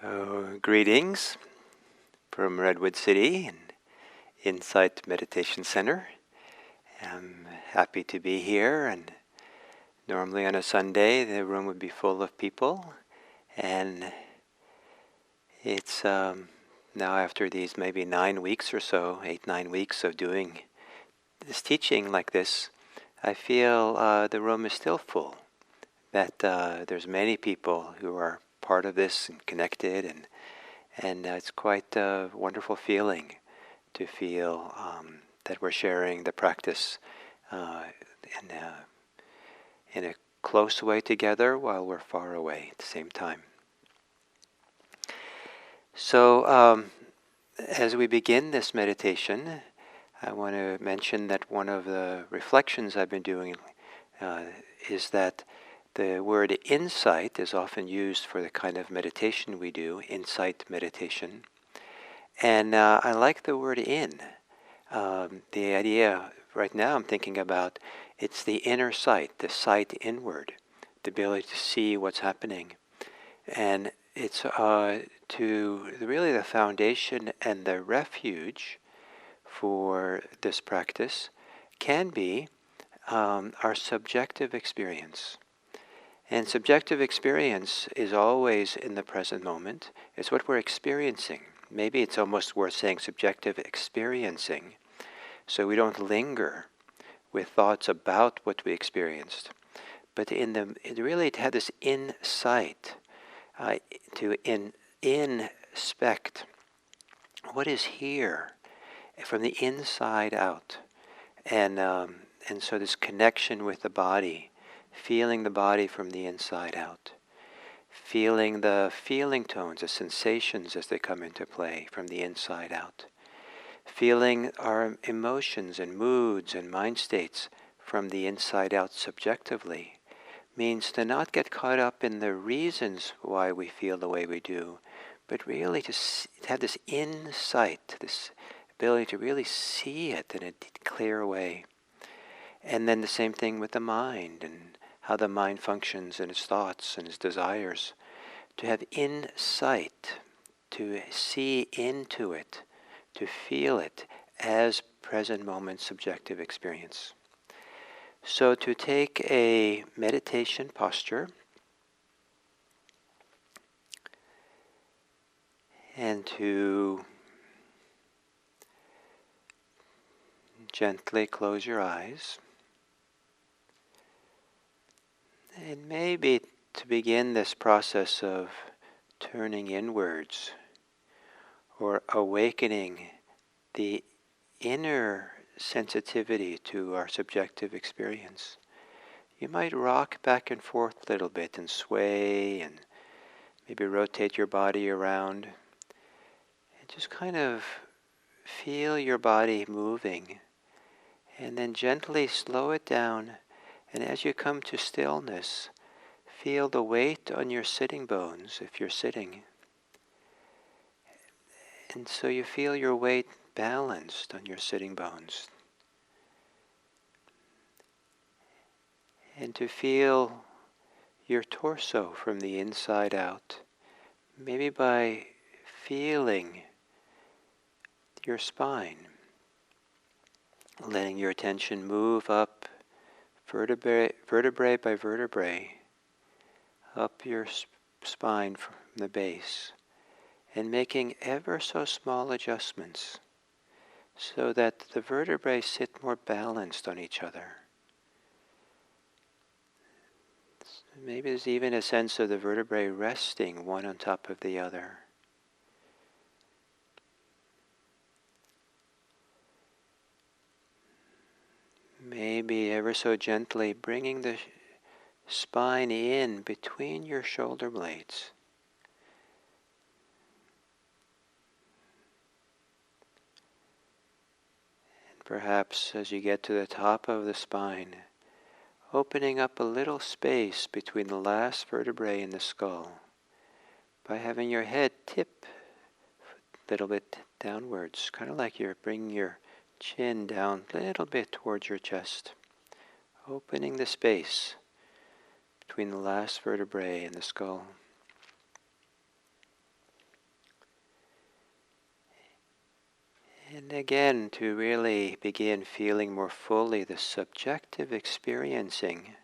So, greetings from Redwood City and Insight Meditation Center. I'm happy to be here, and normally on a Sunday the room would be full of people, and it's now after these maybe 9 weeks or so, 8-9 weeks of doing this teaching like this, I feel the room is still full, that there's many people who are part of this and connected, and it's quite a wonderful feeling to feel that we're sharing the practice in, a, in a close way together while we're far away at the same time. So as we begin this meditation, I want to mention that one of the reflections I've been doing is that the word insight is often used for the kind of meditation we do, insight meditation. And I like the word in. The idea right now I'm thinking about, it's the inner sight, the sight inward, the ability to see what's happening. And it's to really the foundation and the refuge for this practice can be our subjective experience. And subjective experience is always in the present moment. It's what we're experiencing. Maybe it's almost worth saying subjective experiencing, so we don't linger with thoughts about what we experienced. But it had this insight to inspect what is here from the inside out, and so this connection with the body, feeling the body from the inside out. Feeling the feeling tones, the sensations as they come into play from the inside out. Feeling our emotions and moods and mind states from the inside out subjectively means to not get caught up in the reasons why we feel the way we do, but really to have this insight, this ability to really see it in a clear way. And then the same thing with the mind and how the mind functions and its thoughts and its desires. To have insight, to see into it, to feel it as present moment subjective experience. So to take a meditation posture and to gently close your eyes. And maybe to begin this process of turning inwards or awakening the inner sensitivity to our subjective experience, you might rock back and forth a little bit and sway and maybe rotate your body around and just kind of feel your body moving, and then gently slow it down. And as you come to stillness, feel the weight on your sitting bones if you're sitting. And so you feel your weight balanced on your sitting bones. And to feel your torso from the inside out, maybe by feeling your spine, letting your attention move up vertebrae by vertebrae, up your spine from the base, and making ever so small adjustments so that the vertebrae sit more balanced on each other. Maybe there's even a sense of the vertebrae resting one on top of the other. Maybe ever so gently bringing the spine in between your shoulder blades. And perhaps as you get to the top of the spine, opening up a little space between the last vertebrae in the skull by having your head tip a little bit downwards, kind of like you're bringing your chin down a little bit towards your chest, opening the space between the last vertebrae and the skull. And again, to really begin feeling more fully the subjective experiencing,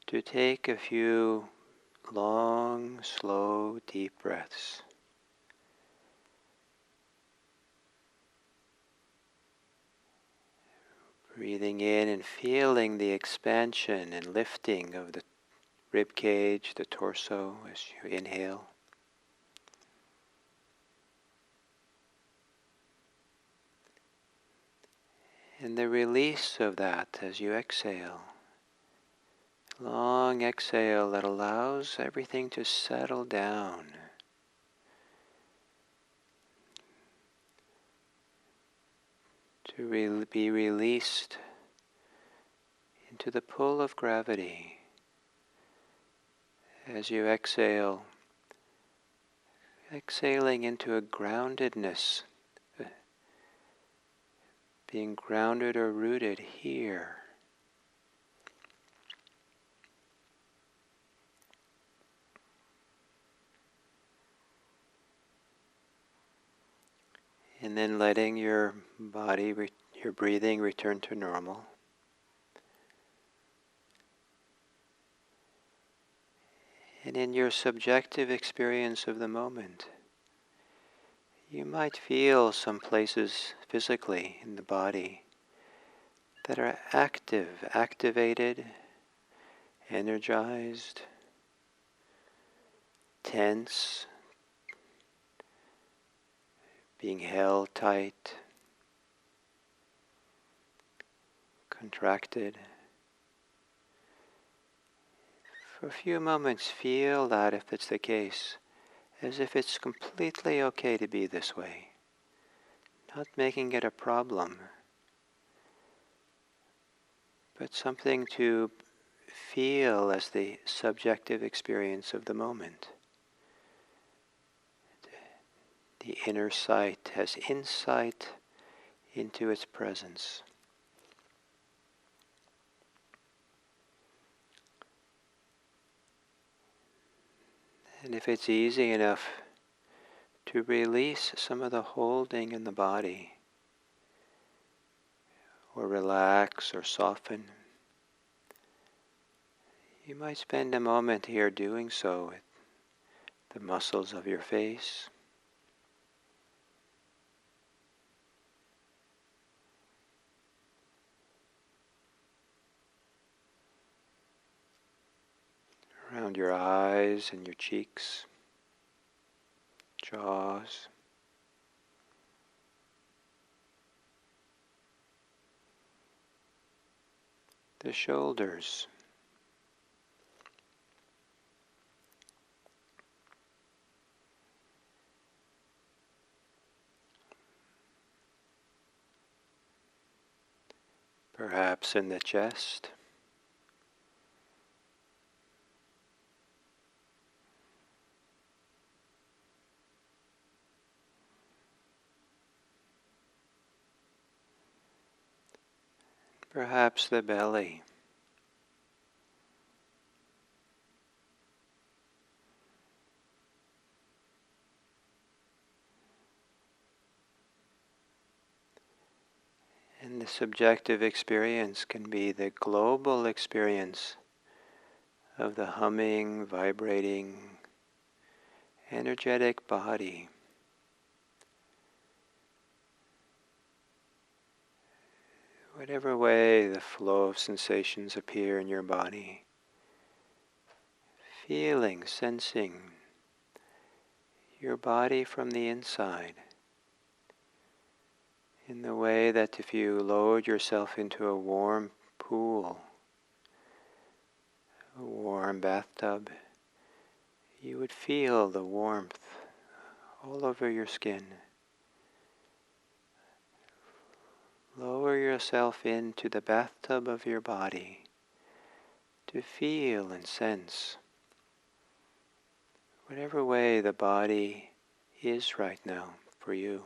to take a few long, slow, deep breaths. Breathing in and feeling the expansion and lifting of the rib cage, the torso as you inhale. And the release of that as you exhale. Long exhale that allows everything to settle down. To be released into the pull of gravity. As you exhale, exhaling into a groundedness, being grounded or rooted here. And then letting your body, your breathing return to normal. And in your subjective experience of the moment, you might feel some places physically in the body that are active, activated, energized, tense, being held tight, contracted. For a few moments, feel that if it's the case, as if it's completely okay to be this way, not making it a problem, but something to feel as the subjective experience of the moment. The inner sight has insight into its presence. And if it's easy enough to release some of the holding in the body, or relax or soften, you might spend a moment here doing so with the muscles of your face, around your eyes and your cheeks, jaws, the shoulders, perhaps in the chest, perhaps the belly. And the subjective experience can be the global experience of the humming, vibrating, energetic body. Whatever way the flow of sensations appear in your body, feeling, sensing your body from the inside, in the way that if you lowered yourself into a warm pool, a warm bathtub, you would feel the warmth all over your skin. Lower yourself into the bathtub of your body to feel and sense whatever way the body is right now for you.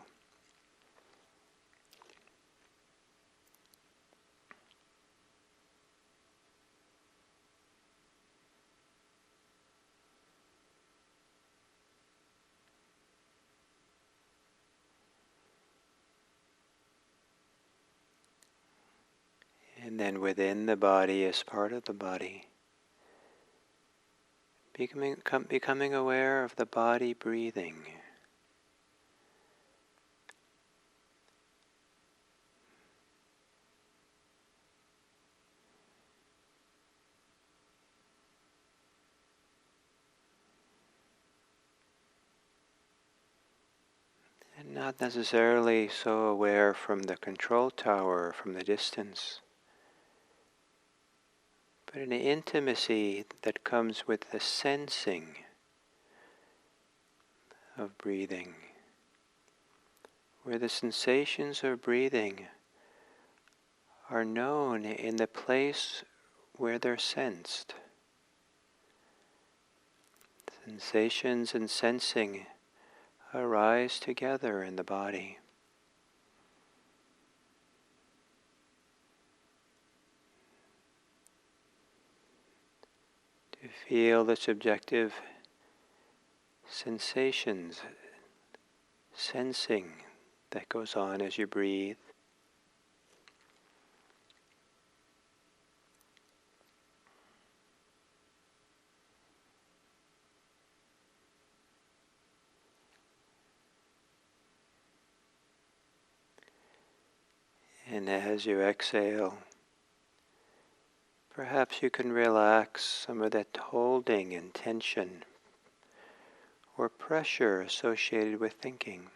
And then within the body, as part of the body, becoming aware of the body breathing. And not necessarily so aware from the control tower, from the distance, but an intimacy that comes with the sensing of breathing, where the sensations of breathing are known in the place where they're sensed. Sensations and sensing arise together in the body. To feel the subjective sensations, sensing that goes on as you breathe. And as you exhale, perhaps you can relax some of that holding and tension or pressure associated with thinking.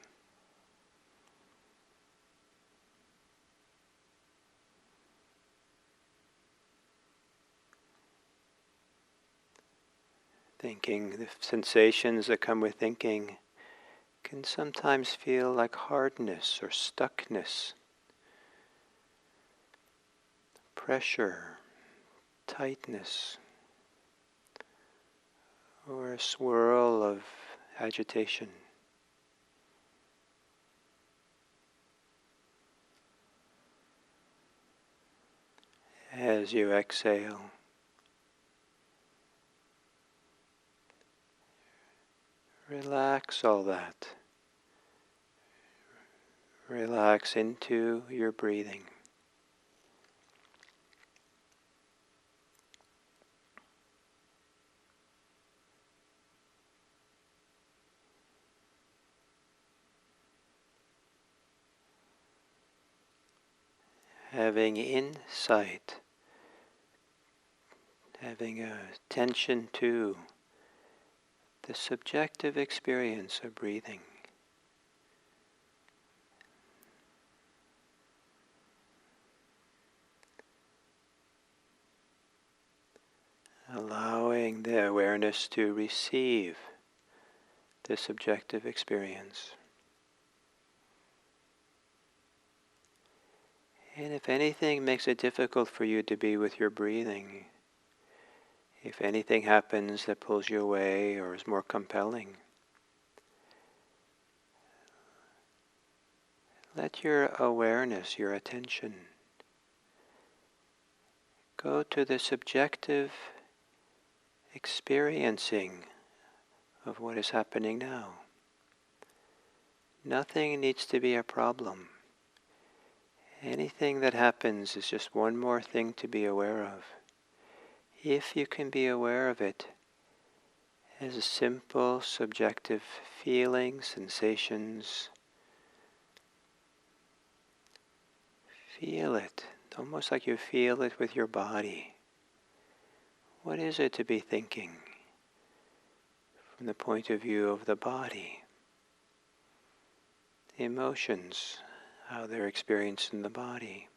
Thinking, the sensations that come with thinking can sometimes feel like hardness or stuckness, pressure, tightness, or a swirl of agitation. As you exhale, relax all that. Relax into your breathing. Having insight, having attention to the subjective experience of breathing. Allowing the awareness to receive the subjective experience. And if anything makes it difficult for you to be with your breathing, if anything happens that pulls you away or is more compelling, let your awareness, your attention, go to the subjective experiencing of what is happening now. Nothing needs to be a problem. Anything that happens is just one more thing to be aware of. If you can be aware of it as a simple, subjective feeling, sensations, feel it, almost like you feel it with your body. What is it to be thinking from the point of view of the body? The emotions, how they're experienced in the body.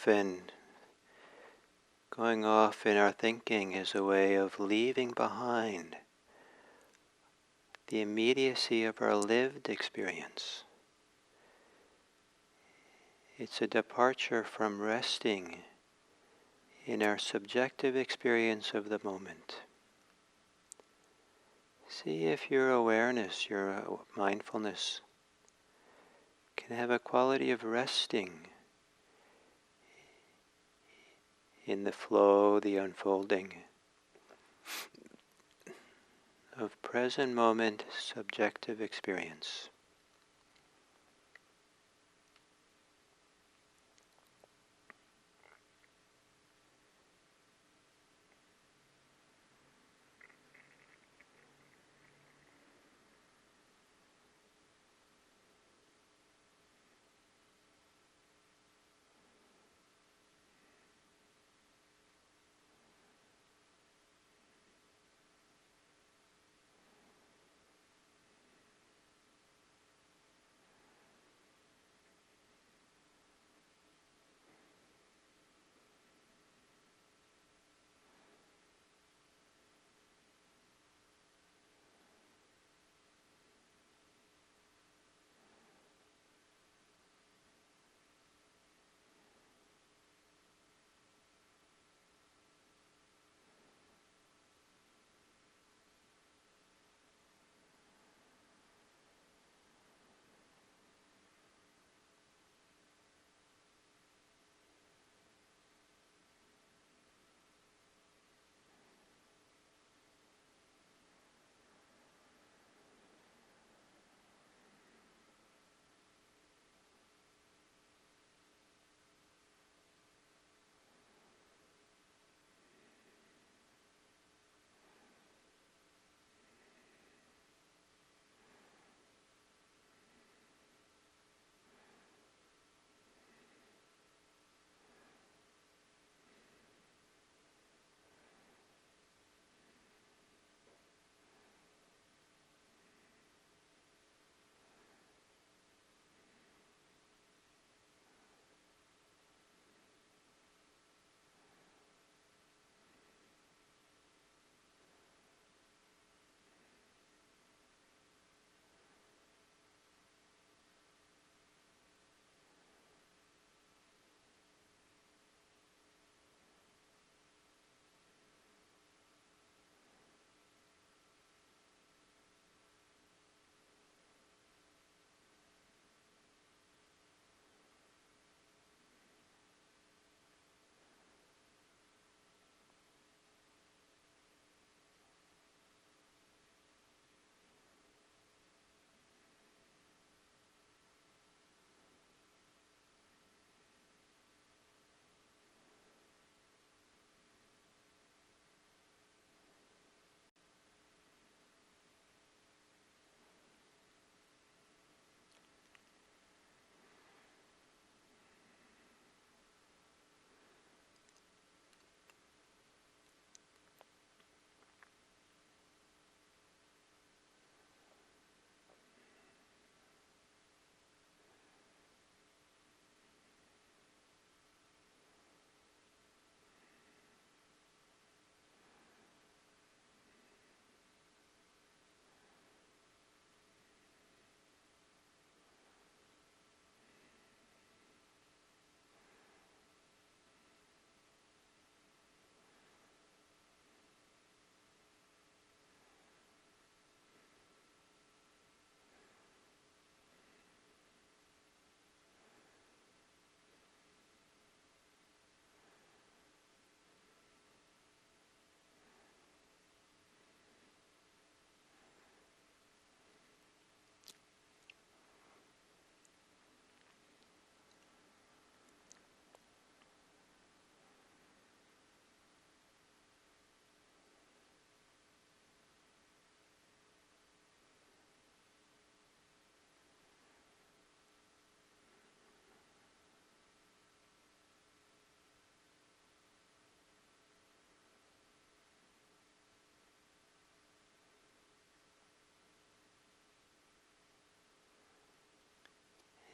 often going off in our thinking is a way of leaving behind the immediacy of our lived experience. It's a departure from resting in our subjective experience of the moment. See if your awareness, your mindfulness, can have a quality of resting in the flow, the unfolding of present moment subjective experience.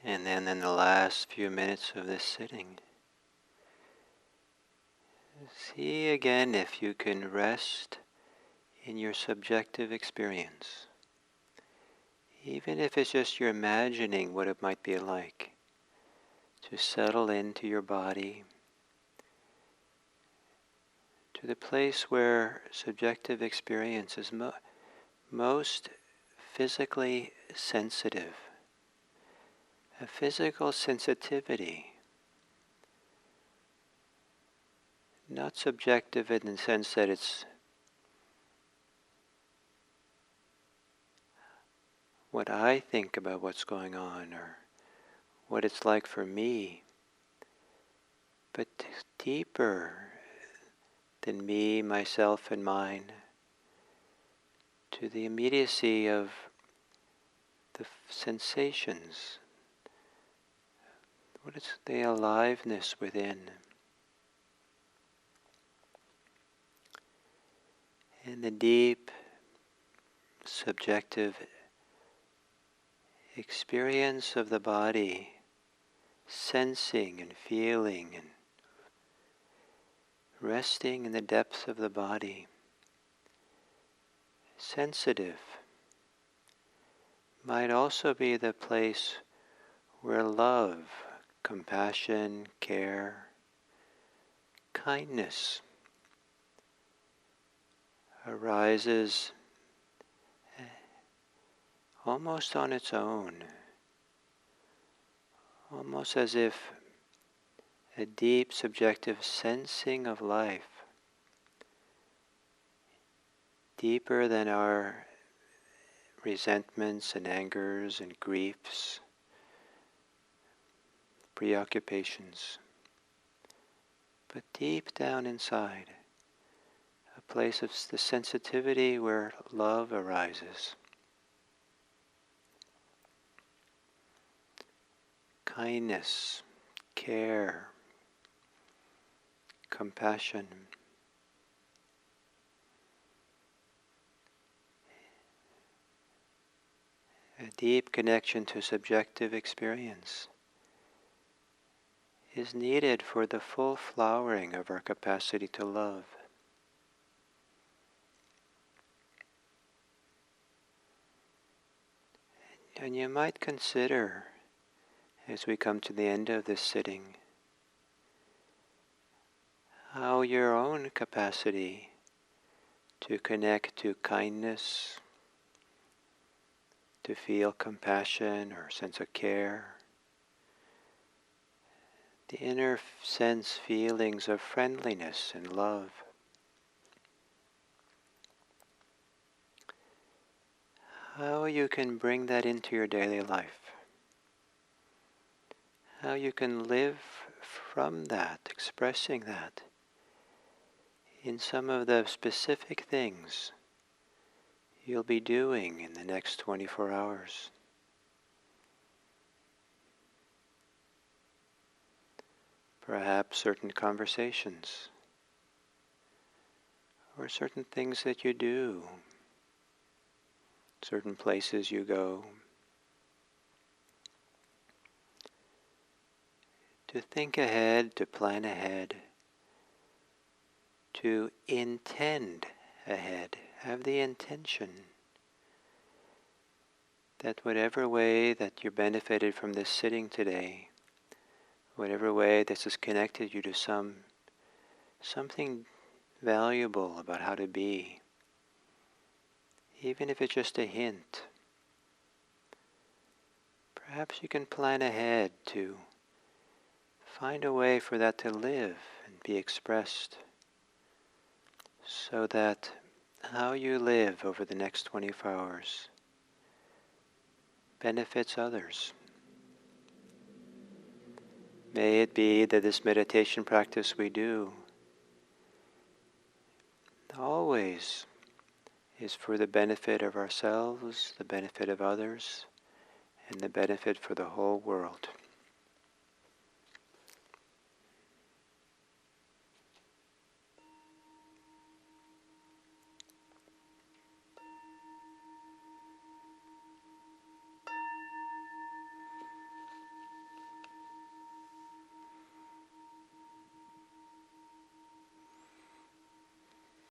And then in the last few minutes of this sitting, See again if you can rest in your subjective experience, even if it's just you're imagining what it might be like to settle into your body, to the place where subjective experience is most physically sensitive, a physical sensitivity, not subjective in the sense that it's what I think about what's going on or what it's like for me, but deeper than me, myself, and mine, to the immediacy of the sensations. What is the aliveness within? And the deep, subjective experience of the body, sensing and feeling and resting in the depths of the body, sensitive, might also be the place where love, compassion, care, kindness arises almost on its own, almost as if a deep subjective sensing of life, deeper than our resentments and angers and griefs, preoccupations, but deep down inside, a place of the sensitivity where love arises. Kindness, care, compassion. A deep connection to subjective experience is needed for the full flowering of our capacity to love. And you might consider, as we come to the end of this sitting, how your own capacity to connect to kindness, to feel compassion or sense of care, the inner sense feelings of friendliness and love, how you can bring that into your daily life, how you can live from that, expressing that in some of the specific things you'll be doing in the next 24 hours. Perhaps certain conversations, or certain things that you do, certain places you go. To think ahead, to plan ahead, to intend ahead, have the intention that whatever way that you benefited from this sitting today, whatever way this has connected you to something valuable about how to be, even if it's just a hint, perhaps you can plan ahead to find a way for that to live and be expressed, so that how you live over the next 24 hours benefits others. May it be that this meditation practice we do always is for the benefit of ourselves, the benefit of others, and the benefit for the whole world.